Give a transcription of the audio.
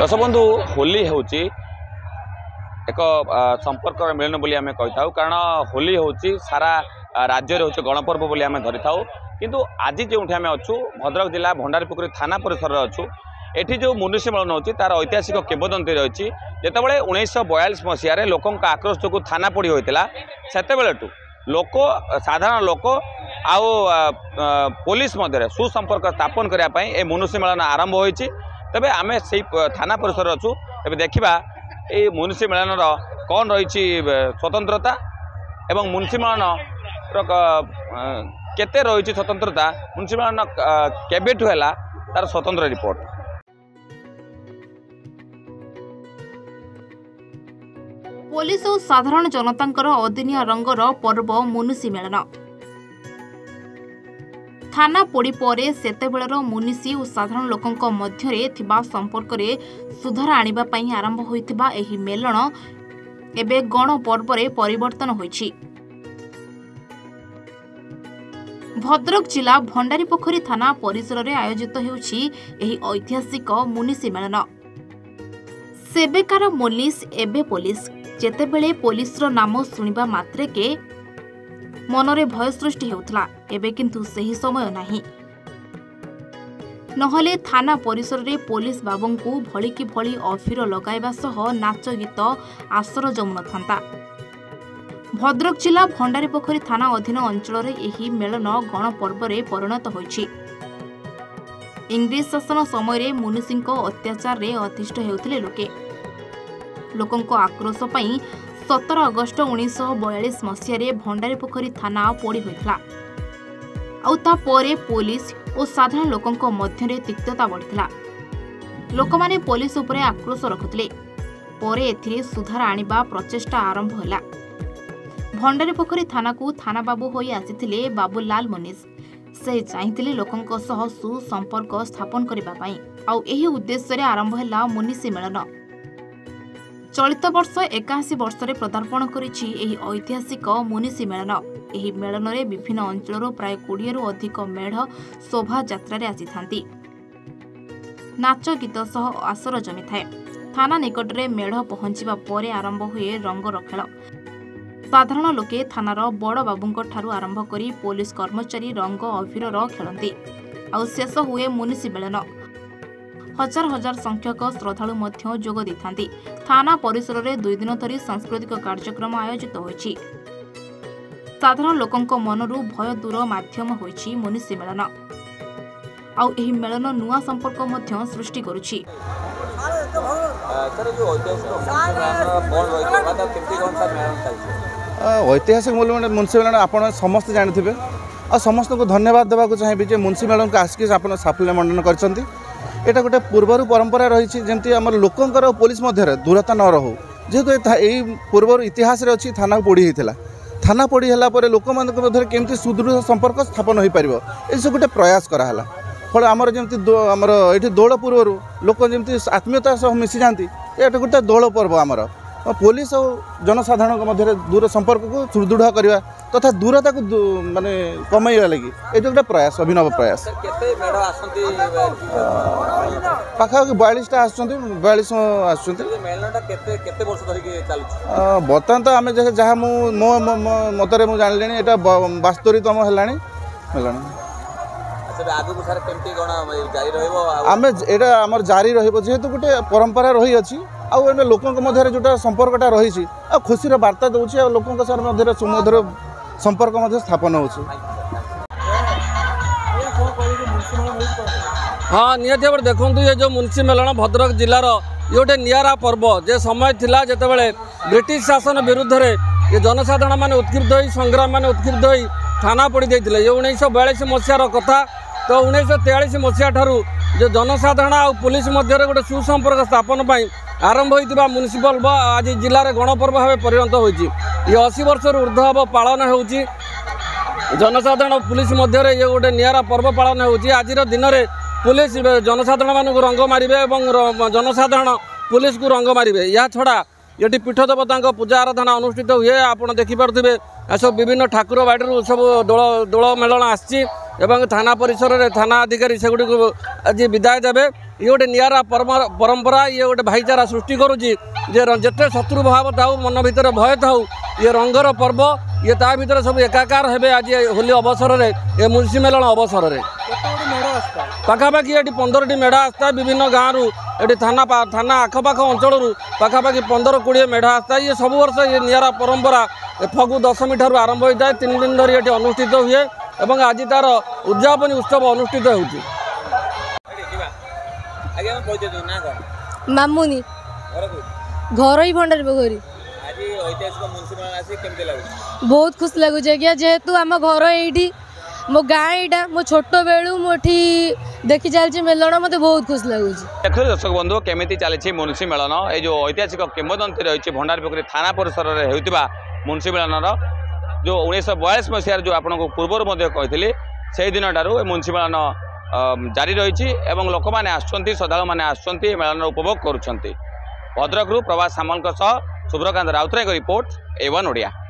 दशबंधु होली हूँ एक संपर्क मिलन बोली आम कही कारण होली हूँ सारा राज्य हूँ गणपर्व बोली आम धरी था किंतु आज जो आम अच्छू भद्रक जिला भंडारीपोखरी थाना परिसर अच्छू एठी जो मुनुष्य मिलन होती तार ऐतिहासिक किंवदंती रही जितेबाला 1942 मसीह लोक आक्रोश जो थाना पड़ी होता से लोक साधारण लोक आउ पुलिस मध्य सुसंपर्क स्थापन करने ए मुनुष्य मिलन आरंभ होती तेबे आमे से थाना परिसर अच्छू तेज देखा ये मुनुष्य मिलन कौन रही स्वतंत्रता एवं मुनुष्य मिलन केते रही स्वतंत्रता मुनुष्य मिलन केबेठु है तार स्वतंत्र रिपोर्ट। पुलिस और साधारण जनतांकर अदिनिया रंगर पर्व मुनुषी मेलन थाना पोड़ी परे सेतेबेलर मुनिसी और साधारण लोकंक मध्यरे थिबा संपर्क रे सुधार आनिबा पई आरंभ होइथिबा एही मेलन एबे गण पर्व रे परिवर्तन होइछि। भद्रक जिला भंडारीपोखरी थाना परिसर रे आयोजित हेउछि एही ऐतिहासिक मुनिसी मेलन। सेबेकार मुनिस एबे पुलिस जेतेबेले पुलिसर नाम सुनिबा मात्रे के मनरे भय सृष्टि हेउथला एबे किंतु सही समय नाही नहले थाना परिसर रे पुलिस बाबूंकु भली की भली अफिर लगाइबा सह नाच गीत आसर जमुन थांता। भद्रक जिला भंडारीपोखरी थाना अधीन अंचल रे एही मेलन गण पर्व रे परिणत होइछि। इंग्लिश शासन समय रे मुनिसिंक अत्याचार रे अतिष्ठ हेउथिले लोकंक आक्रोश पई 17 अगस्ट 1942 मसीह भंडारीपोखरी थाना पोड़ी होता पुलिस और साधारण लोकंक मध्यरे तिक्तता बढ़िला लोक माने पुलिस उपरे आक्रोश रखुथिले परे एथिरे सुधार आनिबा प्रचेष्टा आरंभ होला। भंडारीपोखरी थाना को थाना बाबू होई आसिथिले बाबूलाल मुनिस से चाहिथिले लोकंक सह सुसंपर्क स्थापन करिबा पई आउ एही उद्देश्य रे आरंभ होला मुनिसी मेलन। चलित वर्ष 81 वर्ष रे पदार्पण करिछि एही ऐतिहासिक मुनिसी मेलन। एही मेलन रे विभिन्न अंचल प्राय 20 रु अधिक मेढ़ शोभा यात्रा रे आसिथांती नाच गीत सह आसर जमी थाए। थाना निकट रे मेढ़ पहुंचीबा परे आरंभ हुए रंगर खेल। साधारण लोके थानार बड़ बाबूंक ठारू आरंभ करी पुलिस कर्मचारी रंग अफिर खेलती आउ शेष हुए मुनिसी मेलन। हजार हजार संख्यक श्रद्धालु मध्य जोग देथांती। थाना परिसर रे 2 दिन धरी सांस्कृतिक कार्यक्रम आयोजित होइछि। साधारण लोकंक मनरु भय दूर माध्यम होइछि मुनिसी मेलन आउ एही मेलन नुआ संपर्क मध्य सृष्टि करुछि। ऐतिहासिक मूल्य मुंशी मेलन आपण समस्त जानिथिबे आ समस्त को धन्यवाद देबा को चाहिबे जे मुंशी मेलन को आसके आपण साफल्य मंडन करछंती। एटा गोटे पूर्वर परंपरा रही जमी आम लोकंर पुलिस मध्य दूरता न रहू जेहेतु यही पूर्वर इतिहास अच्छी थाना पोड़ी होता थाना पोड़ी है लोक मध्य केमती सुदृढ़ संपर्क स्थापन हो पार ये गोटे प्रयास कराला फल आमर जमी आमर ये दौड़ पूर्व लोक जमी आत्मीयता सह मिसी जाती ये गोटे दौड़ पर्व आमर पुलिस और जनसाधारण मध्य दूर संपर्क को सुदृढ़ करवा तथा दूरता को माने कमाइवा लगी ये गोटे प्रयास अभिनव प्रयास। पाखापाखि 42टा आस42 बर्तमान तो आम जहाँ मो मतरे मुझे जानी यहाँ 72तम है आम एटा आमर जारी जेहेतु गोटे परंपरा रही अच्छी आउ लोक मध्य जोटा संपर्कटा रही खुशी वार्ता दूसरी लोक मध्य सुमधुर संपर्क स्थापन हो। हाँ निहती भाव देखूँ ये जो मुंशी मेलन भद्रक जिलार ये गोटे निरा पर्व जे समय थिला जेतेबेले ब्रिटिश शासन विरुद्ध रे ये जनसाधारण माने उत्क्षिप्त होई संग्राम माने उत्क्षिप्त होई थाना पड़ी देथिले ये 1942 मसीहार कथा। तो 1943 मसीहा ठारू जो जनसाधारण आ पुलिस मध्य गोटे सुसंपर्क स्थापन पाई आरंभ होइतिबा म्युनिसिपल आज जिले में गणपर्व भाव परिणत होइछि। ये 80 वर्ष ऊर्ध्व पालन होउछि जनसाधारण पुलिस मध्य ये गोटे निरा पर्व पालन होउछि। आज दिन में पुलिस जनसाधारण मानक रंग मारे और जनसाधारण पुलिस को रंग मारे। या छड़ा ये पीठ देवता पूजा आराधना अनुष्ठित हुए आप देखिपे सब विभिन्न ठाकुर बाड़ी सब दोल मेलन आसी एवं थाना परिसर में थाना अधिकारी सेगुड़ी आज विदाय देवे ये गोटे निरा परंपरा ये गोटे भाईचारा सृष्टि करुच्ची जिते शत्रु भाव थाऊ मन भितर भय थाऊ ये रंगर पर्व ये ता भीतर सब एकाकार हेबे आज होली अवसर में ये मुंशी मेलन अवसर में पाखापाखि ये 15टी मेढ़ा आसता विभिन्न गाँव ये थाना थाना आखपाख अंचल पाखापाखि 15-20 मेढ़ा आसता ये सब वर्ष ये निरा परंपरा फगु दशमी ठार आरंभ होता है 3 दिन धरी ये अनुष्ठित हुए एवं आज तार उद्यापनी उत्सव अनुष्ठित होती मामुनी घर ही भंडारी पोखरी बहुत खुश लगुच आज्ञा जेहेतु आम घर ये मो गाँ यहाँ मो छोट बेलू मुठी देखी चलती मेलन मत बहुत खुश लगुच। देखो दर्शक बंधु केमी चली मुंशी मेलन ये जो ऐतिहासिक किंवदंती रही भंडारी पोखरी थाना परिसर में होता मुंशी मेलन जो 1942 मसीह जो आपको पूर्वर कही से दिन ठार मुंशी मेलन जारी रही लोक मैंने आसुँच श्रद्धा मैंने आसुँच मेलन उपभोग करुँच भद्रकरू प्रभात सामल सुब्रकांत राउतराय रिपोर्ट A1 ओडिया।